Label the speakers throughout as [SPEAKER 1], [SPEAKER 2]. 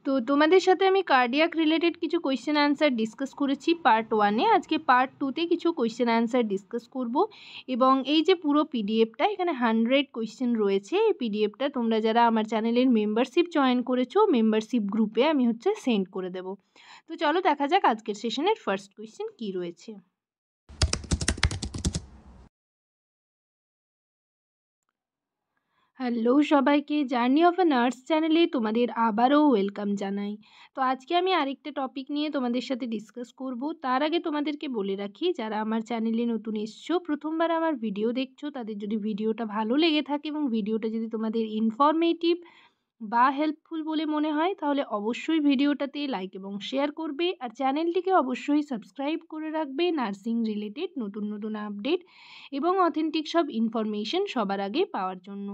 [SPEAKER 1] তো তোমাদের সাথে আমি কার্ডিয়াক রিলেটেড কিছু কোয়েশ্চেন অ্যান্সার ডিসকাস করেছি পার্ট 1-এ। আজকে পার্ট 2-তে কিছু কোয়েশ্চেন অ্যান্সার ডিসকাস করব এবং এই যে পুরো পিডিএফটা, এখানে 100 কোয়েশ্চেন রয়েছে। এই পিডিএফটা তোমরা যারা আমার চ্যানেলের মেম্বারশিপ জয়েন করেছো, মেম্বারশিপ গ্রুপে আমি সেন্ড করে দেবো। তো চলো দেখা যাক আজকের সেশনের ফার্স্ট কোয়েশ্চেন কী রয়েছে। হ্যালো সবাইকে, জার্নি অফ আ নার্স চ্যানেলে তোমাদের আবারও ওয়েলকাম জানাই। তো আজকে আমি আরেকটা টপিক নিয়ে তোমাদের সাথে ডিসকাস করব। তার আগে তোমাদেরকে বলে রাখি, যারা আমার চ্যানেলে নতুন এসছো, প্রথমবার আমার ভিডিও দেখছো, তাদের যদি ভিডিওটা ভালো লেগে থাকে এবং ভিডিওটা যদি তোমাদের ইনফরমেটিভ বা হেল্পফুল বলে মনে হয়, তাহলে অবশ্যই ভিডিওটাতে লাইক এবং শেয়ার করবে। আর চ্যানেলটিকে অবশ্যই সাবস্ক্রাইব করে রাখবে নার্সিং রিলেটেড নতুন নতুন আপডেট এবং অথেন্টিক সব ইনফরমেশন সবার আগে পাওয়ার জন্য।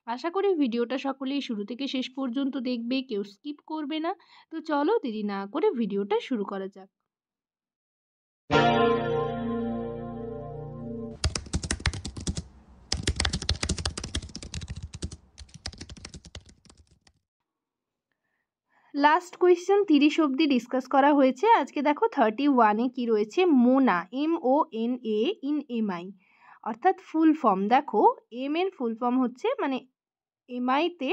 [SPEAKER 1] আশা করি ভিডিওটা সকলেই শুরু থেকে শেষ পর্যন্ত দেখবে, কেউ স্কিপ করবে না। তো চলো দেরি না করে ভিডিওটা শুরু করা যাক। লাস্ট কোয়েশ্চেন 30 অবধি ডিসকাস করা হয়েছে। আজকে দেখো 31-এ কী রয়েছে, মোনা MONA ইন MI, অর্থাৎ ফুল ফর্ম দেখো। এর ফুল ফর্ম হচ্ছে মানে MI-তে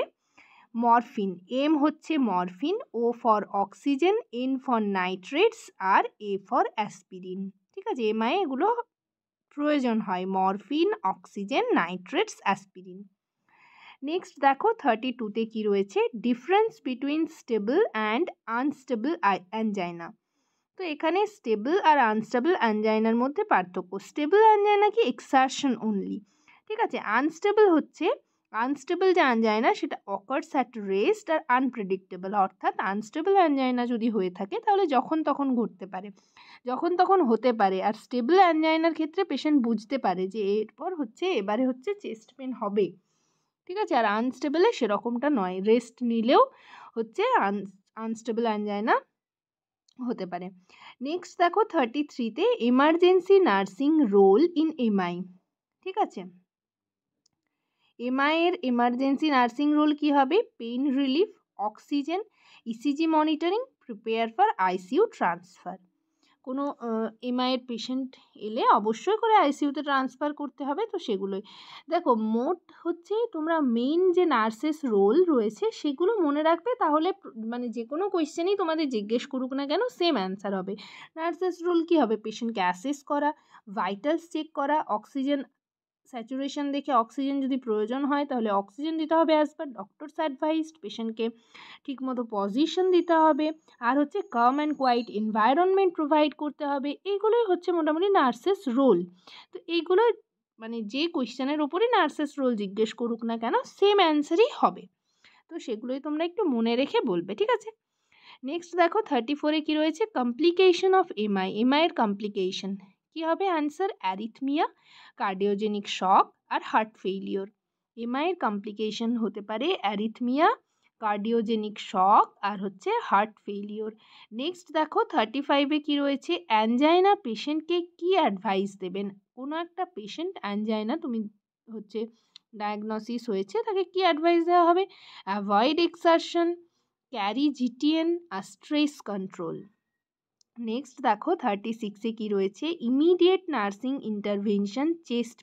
[SPEAKER 1] মরফিন, M হচ্ছে morphine, O for oxygen, N for nitrates আর A ফর অ্যাসপিরিন। ঠিক আছে, MI এগুলো প্রয়োজন হয়, morphine, oxygen, nitrates, aspirin. Next দেখো 32-তে কী রয়েছে, difference between stable and unstable angina. তো এখানে স্টেবল আর আনস্টেবল অ্যাঞ্জাইনার মধ্যে পার্থক্য। স্টেবল অ্যাঞ্জাইনা কি এক্সারশন অনলি, ঠিক আছে। আনস্টেবল যে অ্যাঞ্জাইনা সেটা অকার্স অ্যাট রেস্ট আর আনপ্রেডিক্টেবল, অর্থাৎ আনস্টেবল অ্যাঞ্জাইনা যদি হয়ে থাকে তাহলে যখন তখন ঘটতে পারে, যখন তখন হতে পারে। আর স্টেবল অ্যাঞ্জাইনার ক্ষেত্রে পেশেন্ট বুঝতে পারে যে এবারে চেস্ট পেন হবে, ঠিক আছে। আর আনস্টেবলে সেরকমটা নয়, রেস্ট নিলেও আনস্টেবল অ্যাঞ্জাইনা হতে পারে। নেক্সট দেখো 33-তে emergency nursing role in MI, ঠিক আছে। MI এর এমার্জেন্সি নার্সিং রোল কি হবে, pain relief, oxygen, ECG monitoring, prepare for ICU transfer. কোনো MI-এর পেশেন্ট এলে অবশ্যই করে ICU-তে ট্রান্সফার করতে হবে। তো সেগুলোই দেখো, মোট তোমরা মেইন যে নার্সেস রোল রয়েছে সেগুলো মনে রাখবে, তাহলে মানে যে কোনো কোয়েশ্চেনই তোমাদের জিজ্ঞেস করুক না কেন সেম অ্যান্সার হবে। নার্সেস রোল কী হবে, পেশেন্টকে অ্যাসেস করা, ভাইটালস চেক করা, অক্সিজেন স্যাচুরেশন দেখে অক্সিজেন যদি প্রয়োজন হয় তাহলে অক্সিজেন দিতে হবে অ্যাজ পার ডক্টরস অ্যাডভাইসড, পেশেন্টকে ঠিকমতো পজিশন দিতে হবে, আর কাম অ্যান্ড কোয়াইট এনভায়রনমেন্ট প্রোভাইড করতে হবে। এইগুলোই মোটামুটি নার্সেস রোল। তো এইগুলো মানে যে কোয়েশ্চেনের ওপরে নার্সেস রোল জিজ্ঞেস করুক না কেন সেম অ্যান্সারই হবে। তো সেগুলোই তোমরা একটু মনে রেখে বলবে, ঠিক আছে। নেক্সট দেখো 34-এ কী রয়েছে, কমপ্লিকেশন অফ এর কমপ্লিকেশন কী হবে, অ্যান্সার অ্যারিথমিয়া, কার্ডিওজেনিক শক আর হার্ট ফেইলিওর। এর কমপ্লিকেশন হতে পারে অ্যারিথমিয়া, কার্ডিওজেনিক শক আর হার্ট ফেইলিওর। নেক্সট দেখো 35-এ কী রয়েছে, অ্যানজাইনা পেশেন্টকে কী অ্যাডভাইস দেবেন। কোনো একটা পেশেন্ট অ্যানজাইনা তুমি ডায়াগনোসিস হয়েছে, তাকে কী অ্যাডভাইস দেওয়া হবে, অ্যাভয়েড এক্সারশন, ক্যারি GTN আর স্ট্রেস কন্ট্রোল। নেক্সট দেখো 36-এ কী রয়েছে, ইমিডিয়েট নার্সিং ইন্টারভেনশন চেস্ট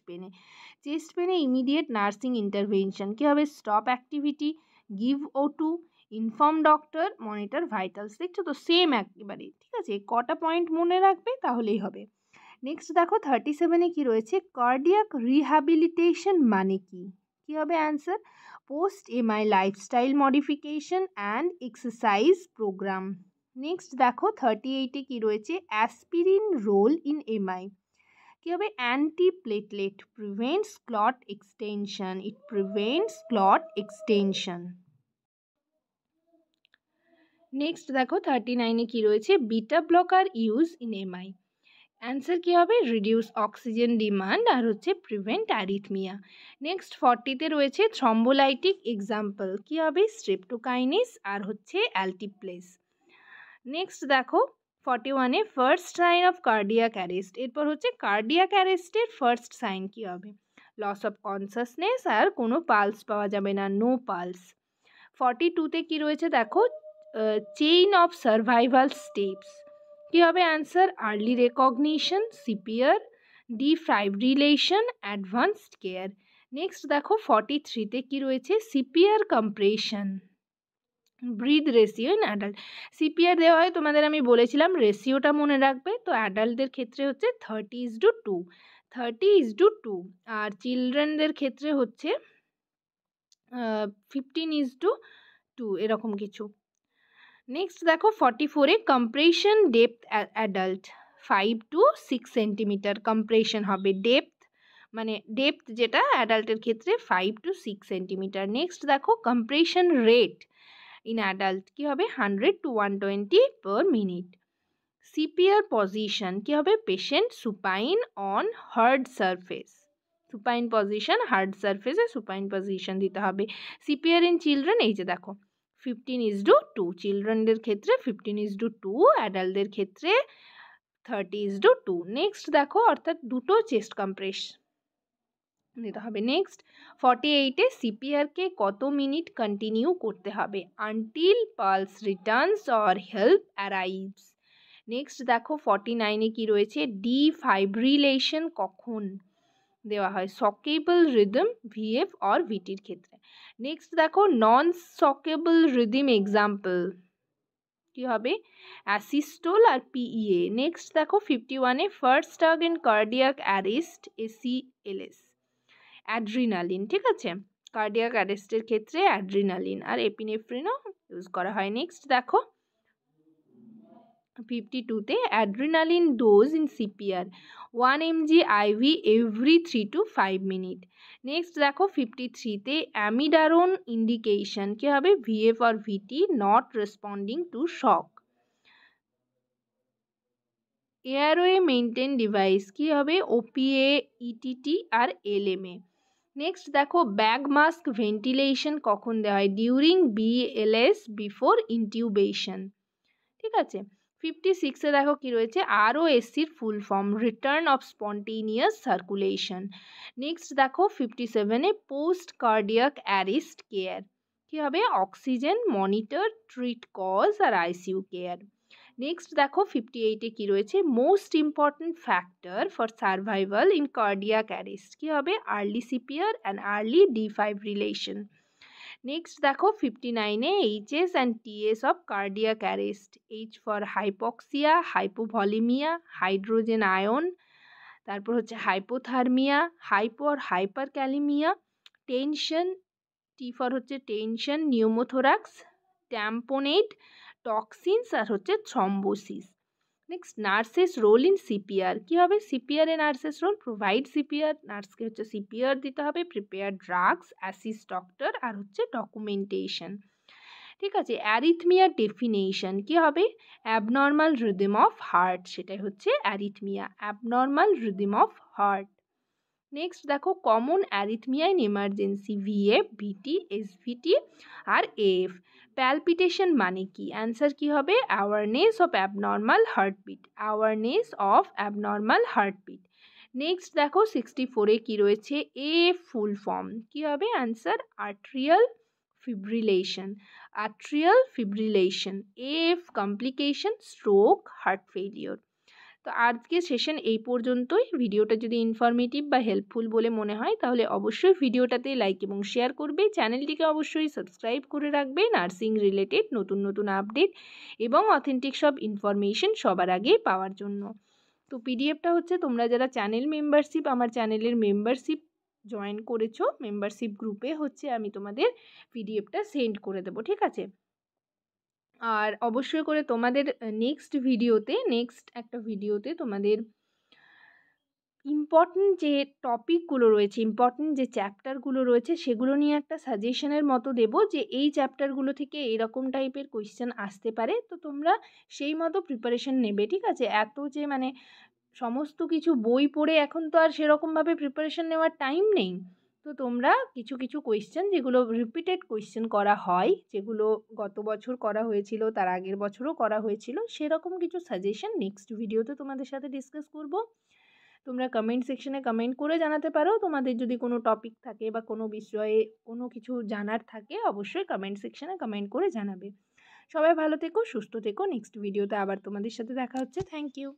[SPEAKER 1] পেনে ইমিডিয়েট নার্সিং ইন্টারভেনশন কী হবে, stop activity, give O2, inform doctor, monitor vitals. দেখছো তো সেম একেবারে, ঠিক আছে। কটা পয়েন্ট মনে রাখবে তাহলেই হবে। নেক্সট দেখো 37-এ কী রয়েছে, কার্ডিয়াক রিহ্যাবিলিটেশন মানে কি, কী হবে answer, post MI lifestyle modification and exercise programme. Next দেখো 38-এ কী রয়েছে, অ্যাসপিরিন রোল ইন MI কী হবে, antiplatelet, prevents clot extension. Next দেখো 39-এ কী রয়েছে, beta blocker use in MI, answer কী হবে, রিডিউস অক্সিজেন ডিমান্ড আর প্রিভেন্ট অ্যারিথমিয়া। নেক্সট 40-তে রয়েছে থ্রম্বোলাইটিক এক্সাম্পল, কী হবে, স্ট্রেপ্টোকাইনিস আর অ্যালটিপ্লেস। নেক্সট দেখো 41-এ first sign of cardiac arrest, এরপর কার্ডিয়াক অ্যারেস্টের ফার্স্ট সাইন কী হবে, লস অফ কনসাসনেস আর কোনো পালস পাওয়া যাবে না, নো পালস। 42-তে কী রয়েছে দেখো, চেইন অফ সার্ভাইভাল স্টেপস কী হবে answer? Early recognition, CPR, defibrillation, advanced care. Next দেখো 43-তে কী রয়েছে? CPR compression, breath ratio in adult. CPR দেওয়া হয়, তোমাদের আমি বলেছিলাম রেশিওটা মনে রাখবে। তো অ্যাডাল্টদের ক্ষেত্রে হচ্ছে 30:2, 30:2, আর চিলড্রেনদের ক্ষেত্রে হচ্ছে 15:2 এরকম কিছু। নেক্সট দেখো 44-এ compression depth adult 5 to 6 centimetre compression হবে। ডেপথ মানে ডেপথ যেটা অ্যাডাল্টের ক্ষেত্রে 5 to 6 সেন্টিমিটার। নেক্সট দেখো কম্প্রেশন রেট ইন অ্যাডাল্ট কী হবে? 100 to 120 per minute। CPR position কী হবে? Patient supine on hard surface, supine position, hard সারফেসে সুপাইন পজিশন দিতে হবে। সিপিআর ইন চিলড্রেন এই যে দেখো 15:2, চিলড্রেনদের ক্ষেত্রে 15:2, অ্যাডাল্টদের ক্ষেত্রে 30:2। নেক্সট দেখো অর্থাৎ দুটো চেস্ট কম্প্রেস দিতে হবে। নেক্সট 48-এ সিপিআরকে কত মিনিট কন্টিনিউ করতে হবে? Until pulse Returns or help arrives. Next দেখো 49-এ কী রয়েছে? ডিফাইব্রিলেশন কখন দেওয়া হয়? সকেবল রিদম, ভিএফ অর ভিটির ক্ষেত্রে। নেক্সট দেখো নন সকেবল রিদম এক্সাম্পল কী হবে? অ্যাসিস্টোল আর পিইএ। নেক্সট দেখো 51-এ first drug in cardiac arrest, ACLS, adrenaline, ঠিক আছে? কার্ডিয়াক অ্যারেস্টের ক্ষেত্রে অ্যাড্রিনালিন আর এপিনেফ্রিনও ইউজ করা হয়। নেক্সট দেখো 52-তে adrenaline dose in CPR 1 mg IV every 3 to 5 minute. Next দেখো 53-তে অ্যামিডারোন ইন্ডিকেশন কী হবে? ভিএফ আর VT, not responding to shock. Airway maintain device কী হবে? ওপিএ, ইটিটি আর এলএমএ। নেক্সট দেখো ব্যাগ মাস্ক ভেন্টিলেশন কখন দেওয়া হয়? ডিউরিং বিএলএস, বিফোর ইনটিউবেশন, ঠিক আছে? 56-এ দেখো কি রয়েছে? আরওএসির full form return of spontaneous circulation. Next দেখো 57-এ পোস্ট কার্ডিয়াক অ্যারেস্ট কেয়ার কী হবে? অক্সিজেন মনিটর, ট্রিট কজ আর আইসিইউ কেয়ার। নেক্সট দেখো 58-এ কী রয়েছে? Most important factor for survival in cardiac arrest কী হবে? Early CPR and early defibrillation. Next দেখো 59-এ Hs and Ts of cardiac arrest. H for hypoxia, hypovolaemia, hydrogen ion, তারপর হচ্ছে হাইপোথার্মিয়া, হাইপো আর hyper kalaemia, tension, T for হচ্ছে tension, pneumothorax, tamponade, toxins আর হচ্ছে thrombosis. Next nurses role in CPR কী হবে? সিপিআর এ নার্সেস রোল প্রোভাইড সিপিআর, নার্সকে হচ্ছে সিপিআর দিতে হবে, প্রিপেয়ার ড্রাগস, অ্যাসিস্ট ডক্টর আর হচ্ছে ডকুমেন্টেশন, ঠিক আছে? অ্যারিথমিয়া ডেফিনেশন কী হবে? অ্যাবনর্মাল রিদম অফ হার্ট, সেটাই হচ্ছে arrhythmia, abnormal rhythm of heart. Next দেখো common arrhythmia in emergency VF, VT, SVT আর এএফ। প্যালপিটেশন মানে কি? অ্যান্সার কি হবে? Awareness of abnormal heartbeat, awareness of abnormal heartbeat. Next দেখো 64-এ কি রয়েছে? এএফ ফুল ফর্ম কি হবে? Answer atrial fibrillation, atrial fibrillation. AF complication, stroke, heart failure. তো আজকের সেশন এই পর্যন্তই। ভিডিওটা যদি ইনফরমেটিভ বা হেল্পফুল বলে মনে হয় তাহলে অবশ্যই ভিডিওটাতে লাইক এবং শেয়ার করবে, চ্যানেলটিকে অবশ্যই সাবস্ক্রাইব করে রাখবে নার্সিং রিলেটেড নতুন নতুন আপডেট এবং অথেন্টিক সব ইনফরমেশন সবার আগে পাওয়ার জন্য। তো পিডিএফটা হচ্ছে তোমরা যারা চ্যানেল মেম্বারশিপ, আমার চ্যানেলের মেম্বারশিপ জয়েন করেছো, মেম্বারশিপ গ্রুপে হচ্ছে আমি তোমাদের পিডিএফটা সেন্ড করে দেবো, ঠিক আছে? আর অবশ্যই করে তোমাদের নেক্সট একটা ভিডিওতে তোমাদের ইম্পর্ট্যান্ট যে টপিকগুলো রয়েছে, ইম্পর্ট্যান্ট যে চ্যাপ্টারগুলো রয়েছে সেগুলো নিয়ে একটা সাজেশনের মতো দেবো যে এই চ্যাপ্টারগুলো থেকে এরকম টাইপের কোয়েশ্চেন আসতে পারে, তো তোমরা সেই মতো প্রিপারেশন নেবে, ঠিক আছে? এত যে মানে সমস্ত কিছু বই পড়ে এখন তো আর সেরকমভাবে প্রিপারেশন নেওয়ার টাইম নেই। তো তোমরা কিছু কিছু কোয়েশ্চেন যেগুলো রিপিটেড কোয়েশ্চেন করা হয়, যেগুলো গত বছর করা হয়েছিল, তার আগের বছরও করা হয়েছিল, সেরকম কিছু সাজেশন নেক্সট ভিডিওতে তোমাদের সাথে ডিসকাস করব। তোমরা কমেন্ট সেকশনে কমেন্ট করে জানাতে পারো, তোমাদের যদি কোনো টপিক থাকে বা কোনো বিষয়ে কোনো কিছু জানার থাকে অবশ্যই কমেন্ট সেকশনে কমেন্ট করে জানাবে। সবাই ভালো থেকো, সুস্থ থেকো। নেক্সট ভিডিওতে আবার তোমাদের সাথে দেখা হচ্ছে। Thank you.